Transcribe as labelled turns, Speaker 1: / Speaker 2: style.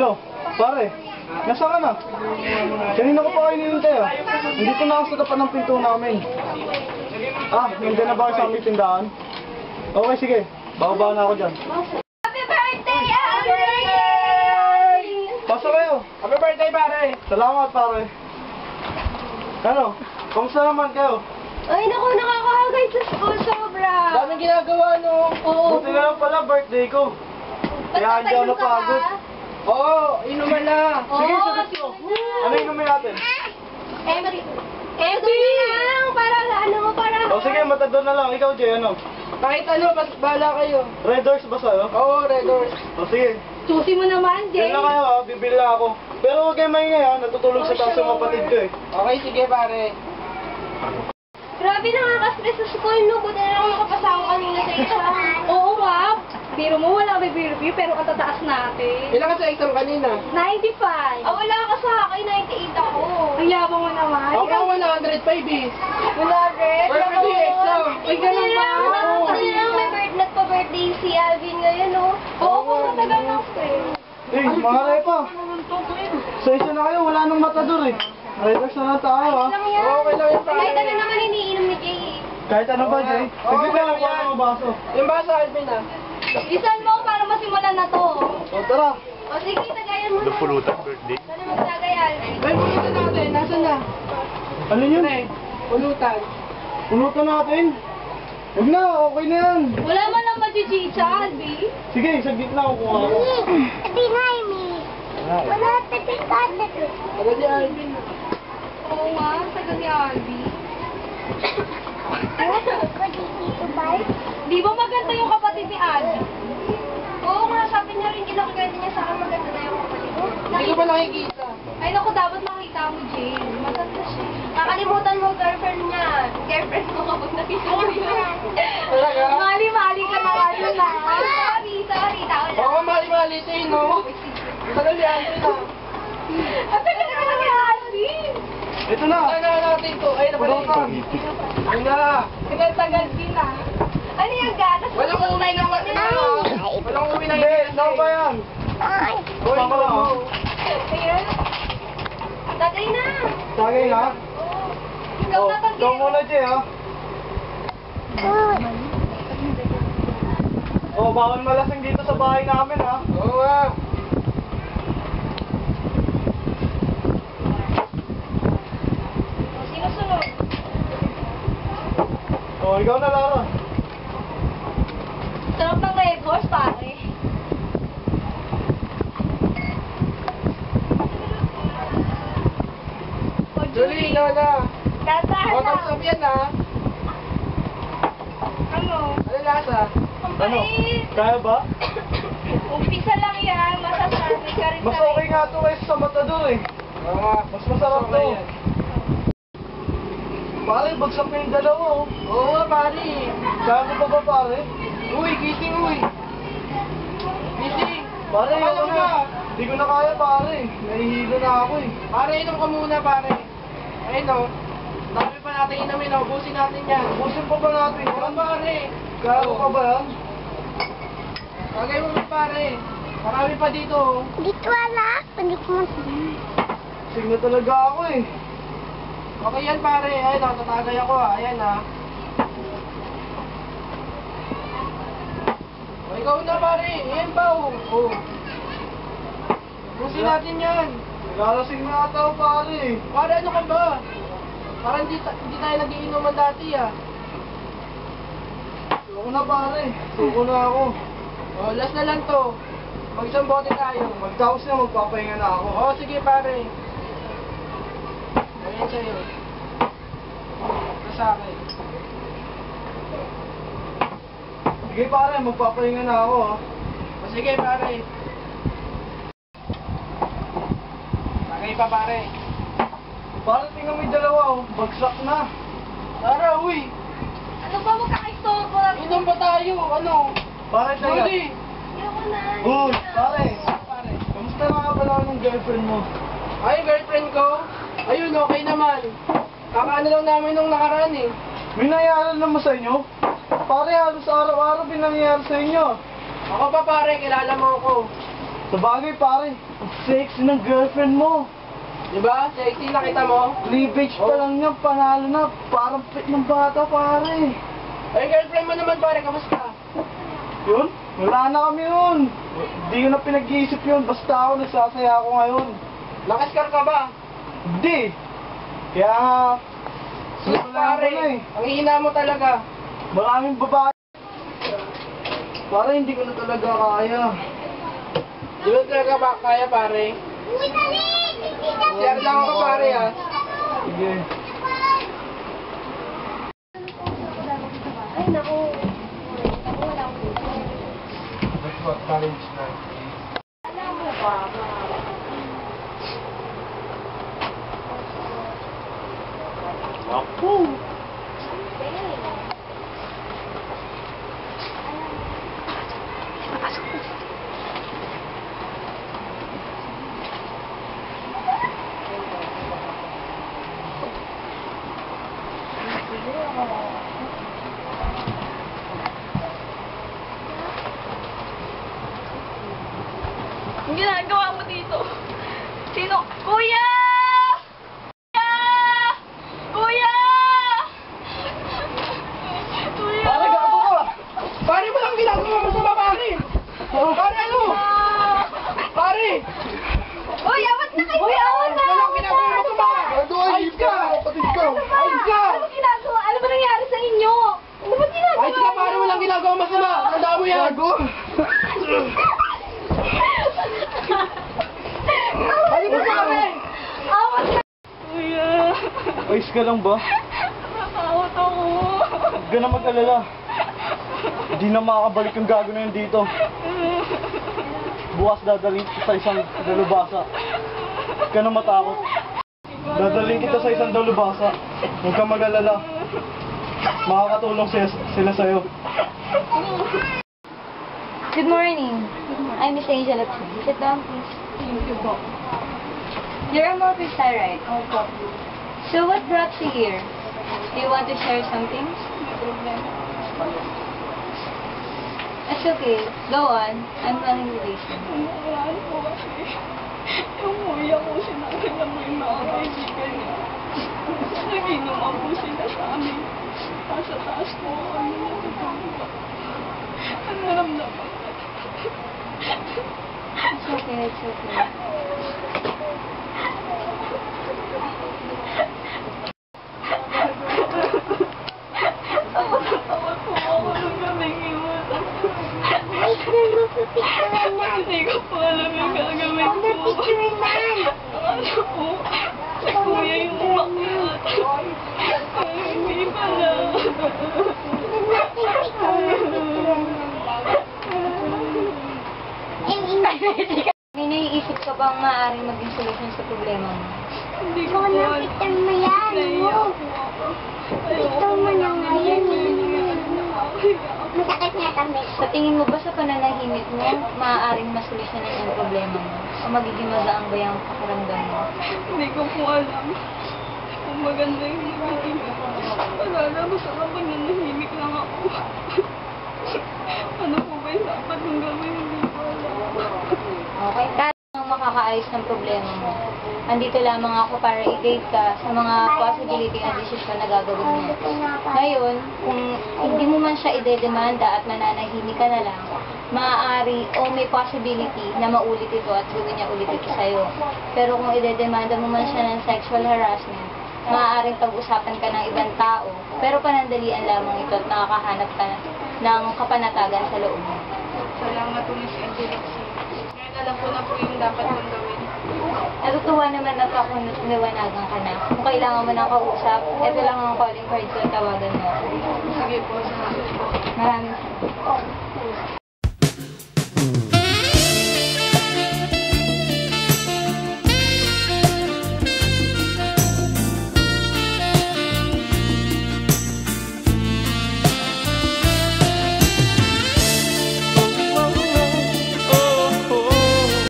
Speaker 1: Hello, pare. Nasaan ka na? Kanina ko pa kayo nilintay ah. Nandito na ako sa tapat ng pinto namin. Nandiyan na ba kayo sa aming tindahan? Okay, sige. Bababa na ako dyan.
Speaker 2: Happy birthday, Andre!
Speaker 1: Pasok kayo.
Speaker 3: Happy birthday, pare!
Speaker 1: Salamat, pare. Ano? Kamusta naman kayo?
Speaker 2: Ay, naku, nakakahagay sa school, sobra.
Speaker 3: Daming ginagawa, no?
Speaker 2: Oo.
Speaker 1: Buti na lang pala birthday ko. Kaya hindi ako napagod.
Speaker 3: Oo, inuman na.
Speaker 1: Sige, sagot ko. Ano inumin natin?
Speaker 2: Sige lang, para
Speaker 1: Sige, matador na lang. Ikaw, Jay, ano?
Speaker 3: Kahit ano, bala kayo.
Speaker 1: Red Doors ba sa'yo?
Speaker 3: Oo, Red Doors.
Speaker 1: Sige.
Speaker 2: Susi mo naman,
Speaker 1: Yan lang kayo ha, bibili na ako. Pero huwag kayo maingay ha, natutulog sa taas yung kapatid ko eh.
Speaker 3: Okay, sige, pare.
Speaker 2: Grabe, nakaka-stress sa school, no? Buti na lang makapasa ako kanina sa exam. Oo nga. Biro mo, wala kami review, pero ang tataas natin.
Speaker 3: Ilan ka sa exam kanina?
Speaker 2: 95. Wala ka sa akin, 98 ako. Ang yabang mo naman.
Speaker 3: Ako 105 eh.
Speaker 2: 100?
Speaker 3: Perfect yung exam.
Speaker 2: Ay, ganun ba? Kanina lang may nagpa-birthday si Alvin ngayon, no? Oo, kung matagal ng stress.
Speaker 1: Mga repa. Sa isa na kayo, wala nang matador eh. Relax na lang tayo ha.
Speaker 2: Lang yan.
Speaker 3: Okay lang yan, pare.
Speaker 2: Kahit ano naman iniinom ni Jay.
Speaker 1: Kahit ano ba, Jay? Sige
Speaker 3: Okay
Speaker 1: na,
Speaker 3: lang
Speaker 1: kuha
Speaker 3: yan.
Speaker 1: ng baso.
Speaker 3: Yung basa, Alvin ah.
Speaker 2: Isan mo para masimulan na to.
Speaker 1: O tara.
Speaker 2: O sige, tagayan mo na.
Speaker 4: Pulutan birthday.
Speaker 2: Sana magtagay, Alvin.
Speaker 3: Ay, pulutan natin. Nasaan na?
Speaker 1: Ano yun?
Speaker 3: Pre, pulutan.
Speaker 1: Punutan natin. Huwag na, okay na yan.
Speaker 2: Wala man lang majijicha, Alvin.
Speaker 1: Sige, sa gitna ako kuha ako.
Speaker 2: Wala tatikad na to.
Speaker 3: Ano si Alvin?
Speaker 2: Oo nga, tagal ni Alvin. Di ba maganda yung kapatid ni Alvin? Oo nga, sabi niya rin, kinakaganda niya sa akin, maganda na yung kapatid ko.
Speaker 3: Hindi ko pa nakikita.
Speaker 2: Ay naku, dapat makita mo, Jane. Maganda siya. Nakalimutan mo girlfriend niya. Girlfriend mo kapag nakita mo yun.
Speaker 3: Talaga?
Speaker 2: Mali-mali ka na nga dun na. Sorry, tao lang.
Speaker 3: Oo, mali-mali sa'yo, no? Tagal ni Alvin ah.
Speaker 2: Ang tagal na ni Alvin.
Speaker 1: Ito na.
Speaker 3: Saan na natin to? Ay,
Speaker 1: Punutan.
Speaker 3: Ayun na.
Speaker 2: Tagal din ah. Ano yung gatas?
Speaker 3: Walang uwi na Walang uwi na
Speaker 1: Hindi, saan pa yan?
Speaker 3: Uy,
Speaker 1: Saan pa lang ha?
Speaker 2: Ayan. Tagay na.
Speaker 1: Tagay na.
Speaker 2: Ikaw na pag
Speaker 1: Ikaw muna, Jay ha. Bawal malasing dito sa bahay namin ha.
Speaker 3: Oo nga.
Speaker 2: Sino sunod?
Speaker 1: Ikaw na, Lara.
Speaker 2: Sarap ng Red Horse, pare. O,
Speaker 3: Julie, ikaw na.
Speaker 2: Tatahan
Speaker 3: O,
Speaker 2: lang.
Speaker 3: thumbs up yan ah.
Speaker 2: Ano?
Speaker 3: Ano lasa?
Speaker 2: Ang
Speaker 1: Ano?
Speaker 2: pait.
Speaker 1: Kaya ba?
Speaker 2: Umpisa lang yan. Masasabi ka rin
Speaker 1: Mas
Speaker 2: sa
Speaker 1: okay nga ito kaysa sa matador eh.
Speaker 3: Oo nga.
Speaker 1: Mas masarap
Speaker 3: Okay
Speaker 1: to.
Speaker 3: yan.
Speaker 1: Pare, bagsak na yung dalawa oh.
Speaker 3: Oo nga, pare.
Speaker 1: Kaya mo pa ba pare?
Speaker 3: Uy, gising uy. Gising.
Speaker 1: Pare,
Speaker 3: Ano
Speaker 1: ako
Speaker 3: ka?
Speaker 1: na. Hindi ko na kaya pare. Nahihilo na ako eh.
Speaker 3: Pare, inom ka muna, pare. Ayun o. Dami pa natin inumin, ubusin natin yan.
Speaker 1: Ubusin pa ba natin
Speaker 3: Oo,
Speaker 1: yan?
Speaker 3: pare.
Speaker 1: Kaya mo pa ba yan?
Speaker 3: Kagay mo ba, pare? Marami pa dito. oh.
Speaker 2: Dito wala. Panik mo.
Speaker 1: Sig na talaga ako eh.
Speaker 3: Okay yan, pare. Ayun o, tatagay ako ah. Ayan ah. O, ikaw na, pare. Ayan pa oh. Oh. Ubusin natin yan.
Speaker 1: Naglalasing na ata ako pare eh.
Speaker 3: Pare, ano ka ba? Parang hindi tayo nagiinuman dati ah.
Speaker 1: Suko na pare. Suko na ako.
Speaker 3: O, last na lang to. Mag-isang bote tayo.
Speaker 1: Magtapos na magpapahinga na ako.
Speaker 3: Oo, sige pare. Ayan sa'yo. Ito sa akin.
Speaker 1: Sige pare, magpapahinga na ako ha.
Speaker 3: O sige pare. Tagay pa pare.
Speaker 1: Pare, tingnan mo yung dalawa oh. Bagsak na.
Speaker 3: Tara, uy.
Speaker 2: Ano ba magkakaistorbo lang?
Speaker 3: Inom pa tayo. Ano?
Speaker 1: Pare, teka.
Speaker 3: Julie.
Speaker 2: Ayoko na.
Speaker 1: Uy, pare.
Speaker 3: Pare.
Speaker 1: Kamusta na nga pala ng girlfriend mo?
Speaker 3: Ay, girlfriend ko. Ayun, okay naman. Kakaano lang namin nung nakaraan eh.
Speaker 1: May nangyari naman sa inyo? Pare, halos araw-araw pinangyayari sa inyo.
Speaker 3: Ako pa pare, kilala mo ako.
Speaker 1: Sa bagay pare, ang sexy ng girlfriend mo.
Speaker 3: Diba? Sexy, nakita mo?
Speaker 1: Cleavage pa lang niya, panalo na. Parang fit ng bata pare.
Speaker 3: Ay, girlfriend mo naman pare, kamusta?
Speaker 1: Yun? Wala na kami yun. Hindi ko na pinag-iisip yun. Basta ako, nagsasaya ako ngayon.
Speaker 3: Nakaskar ka ba?
Speaker 1: Hindi. Kaya nga,
Speaker 3: Sus,
Speaker 1: sinulaan ko
Speaker 3: pare,
Speaker 1: na eh.
Speaker 3: ang hina mo talaga.
Speaker 1: Maraming babae. Para hindi ko na talaga kaya.
Speaker 3: Di ba talaga ba kaya pare? Share lang ako pare ha.
Speaker 1: Sige.
Speaker 2: Ay, naku. Naku, wala akong dito.
Speaker 3: That's what college na.
Speaker 2: Alam mo ba?
Speaker 1: Ako.
Speaker 2: Ang ginagawa mo dito? Sino? Kuya! Kuya! Kuya! Kuya!
Speaker 1: Pare, gago ka.
Speaker 3: Pare, walang ginagawa mo sa pare! Pare, ano? Pare!
Speaker 2: Uy, awat na kayo! Uy, awat na!
Speaker 3: Walang ginagawa mo sa pare! Ayos ka! Ayos ka!
Speaker 2: Ano ba ginagawa? Ano ba nangyari sa inyo? Ano ba ginagawa?
Speaker 3: Ayos ka pare, walang ginagawa masama! Tandaan mo yan! Ano ba pare?
Speaker 2: Awat na! Kuya!
Speaker 1: Ayos ka lang ba?
Speaker 2: Nakatakot ako.
Speaker 1: Huwag ka na mag-alala. Hindi na makakabalik yung gago na yun dito. Bukas dadalhin kita sa isang dalubhasa. Huwag ka na matakot. Dadalhin kita sa isang dalubhasa. Huwag ka mag-alala. Makakatulong sila sa'yo.
Speaker 2: Good morning. I'm Miss Angela. Sit down, please. Thank you po. You're a multi-star, right? Opo. So what brought you here? Do you want to share something? It's okay. Go on. I'm planning to listen.
Speaker 4: Wala po kasi yung kuya ko sinabi na may mga kaibigan niya. Naginuman po sila sa amin. Sa taas po kami natutulog. Ang naramdaman.
Speaker 2: It's okay. It's okay.
Speaker 4: Tawag po ako ng gabing iwan. Hindi ko po alam yung gagawin ko. Ano po? Si kuya yung umakyat. Ay, hindi pala.
Speaker 2: May naiisip ka bang maaaring maging solusyon sa problema mo?
Speaker 4: Hindi ko po alam. Naiiyak po ako. Ayoko po lang na
Speaker 5: Masakit nga kami.
Speaker 2: Sa tingin mo ba sa pananahimik mo, maaaring masolusyonan ang problema mo? O magiging magaang ba yung pakiramdam mo?
Speaker 4: Hindi ko po alam kung maganda yung magiging. Wala na, basta kapag nanahimik lang ako. Ano po ba yung dapat kong gawin? Hindi ko alam.
Speaker 2: Okay? Kahit ang makakaayos ng problema mo, andito lamang ako para i-guide ka sa mga possibility na desisyon na gagawin mo. Ngayon, kung hindi mo man siya idedemanda at mananahimik ka na lang, maaari o may possibility na maulit ito at gawin niya ulit ito sa'yo. Pero kung idedemanda mo man siya ng sexual harassment, maaaring pag-usapan ka ng ibang tao, pero panandalian lamang ito at nakakahanap ka ng kapanatagan sa loob mo.
Speaker 4: Salamat po, Miss Angela. Ngayon alam ko na po yung dapat kong gawin.
Speaker 2: Natutuwa naman at ako niwanagan ka na. Kung kailangan mo ng kausap, ito lang ang calling card ko, tawagan mo ako.
Speaker 4: Sige po, salamat po.
Speaker 2: Maraming salamat.